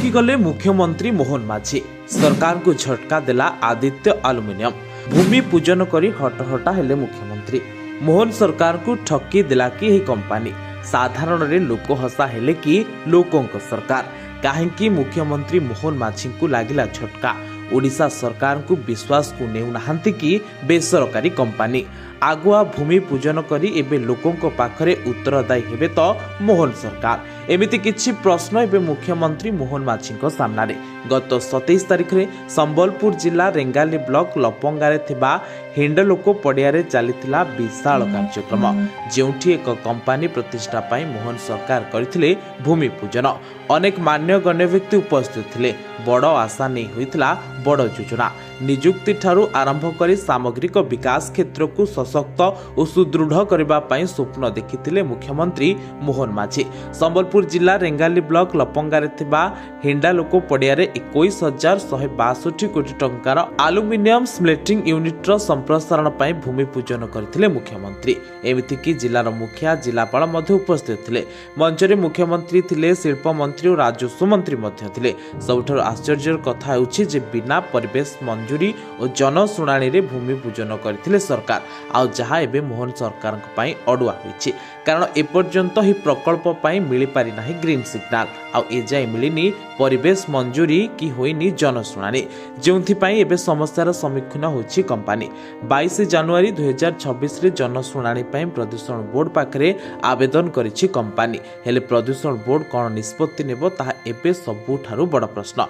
चमकीगले मुख्यमंत्री मोहन माझी। सरकार को झटका देला आदित्य आलुमिनियम। भूमि पूजन करी हटहटा हेले मुख्यमंत्री। मोहन सरकार को ठकी देला कि यही कंपनी। साधारण रे लोक हसा हेले कि लोकों सरकार। काहेकि मुख्यमंत्री मोहन माझी को लागिला झटका। ओडिशा सरकार को विश्वास को नेउ नाहंती कि बेसरकारी कंपनी। आगुआ भूमि पूजन करी एबे लोकों पाखरे उत्तरदायी हेबे तो मोहन सरकार। एमिति किछि प्रश्न एबे मुख्यमंत्री मोहन माझी सामना रे। गत 27 तारिख रे संबलपुर जिला रेंगाली ब्लॉक लपंगारे थिबा हिंडलोको पड़ियारे चलीथिला विशाल कार्यक्रम। जेउठी एक कंपनी प्रतिष्ठा पाई मोहन सरकार करथिले भूमि पूजन। अनेक मान्य गण्य व्यक्ति उपस्थित थिले। बड़ आशा नहीं होइथिला बड़ योजना। निजुक्ति ठारू आरंभ करी सामग्रिक विकास क्षेत्र को सशक्त और सुदृढ़ करबा पाई स्वप्न देखिथिले मुख्यमंत्री मोहन माझी। संबलपुर जिला रेंगाली ब्लॉक लपंगारे थिबा हिंडालोको पड़ियारे 21,162 कोटी टंकार आलुमिनियम स्मेल्टिंग यूनिट रो संप्रसारण पाई भूमि पूजन करथिले मुख्यमंत्री। एमिति कि जिलार मुखिया जिलापाल मध्य उपस्थित थिले। मंचरे मुख्यमंत्री थिले, शिल्प मंत्री और राजस्व मंत्री मध्य थिले। सबठार आश्चर्यर कथा हेउछि जे बिना परिवेश मंजूरी और जनशुणाणी रे भूमि पूजन करथिले सरकार। आ जहा एबे मोहन सरकार पई अडुआ होइछि, कारण एपर्यंत ही प्रकल्प पई मिली पारि नाही ग्रीन सिग्नल। आ एजाय मिलिनी परिवेश मंजूरी कि होइनी जनशुणाणी, जेउथि पई एबे समस्यार सम्मुखीन होइछि कंपनी। 22 जनवरी 2026 रे जनशुणाणी पई प्रदूषण बोर्ड पाखरे आवेदन करिछि कंपनी। हेले प्रदूषण बोर्ड कोन निष्पत्ति नेबो ताहा एबे सबुठारु बड़ प्रश्न।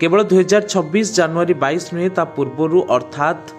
केवल 2026 जनवरी 22 नुहे, ता पूर्वरु अर्थात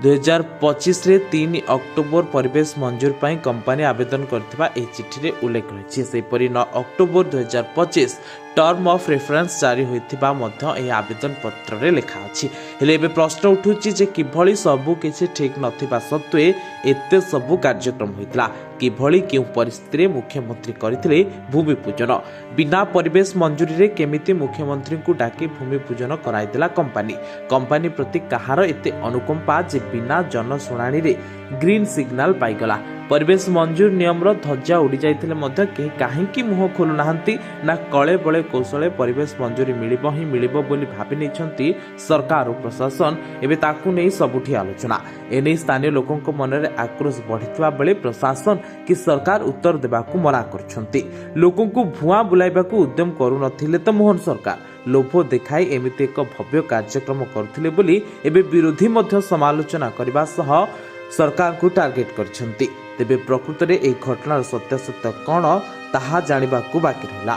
2025 रे 3 अक्टोबर परिवेश मंजूर पाई कंपनी आवेदन करथिबा ए चिठी रे उल्लेख रहिछि। सेपरि 9 अक्टोबर 2025 टर्म ऑफ रेफरेंस जारी होइथिबा मध्य ए आवेदन पत्र रे लेखा अछि। हेले एबे प्रश्न उठुछि जे किभଳି सबु किछि ठीक नथिबा सत्वे एते सबु कार्यक्रम होइतला। किभଳି केउ परिस्थिति रे मुख्यमंत्री करिथिले भूमि पूजन। बिना परिवेश मंजूरी रे केमिति मुख्यमंत्री को डाकी भूमि पूजन कराई देला कंपनी। कंपनी प्रति कहार एते अनुकंपा जे बिना जनशुणाणी रे ग्रीन सिग्नल पाइगला। परिवेश मंजूर नियम रो ध्वजा उड़ी जाइथिले मध्य केही काहेकि मुह खोलु नाहंती ना कळे बळे कौशले परिवेश मंजूरी मिलिबो ही मिलिबो बोली भाबी नैछंती सरकार और प्रशासन। एबे ताकू नै सबुठी आलोचना। एनै स्थानीय लोकंक मनरे आक्रोश बढ़िथिबा बेले प्रशासन कि सरकार उत्तर देबाकू मना करछंती। लोकंकू भुआ बुलाइबाकू उद्यम करू नथिले त मोहन सरकार लोभ देखाई एमिति एक भव्य कार्यक्रम करथिले बोली एबे विरोधी मध्य समालोचना करबा सह सरकार को टार्गेट करछंती। तेबे प्रकृत रे ए घटनार सत्यासत्य कोन ताहा जानिबाकू बाकी रहला।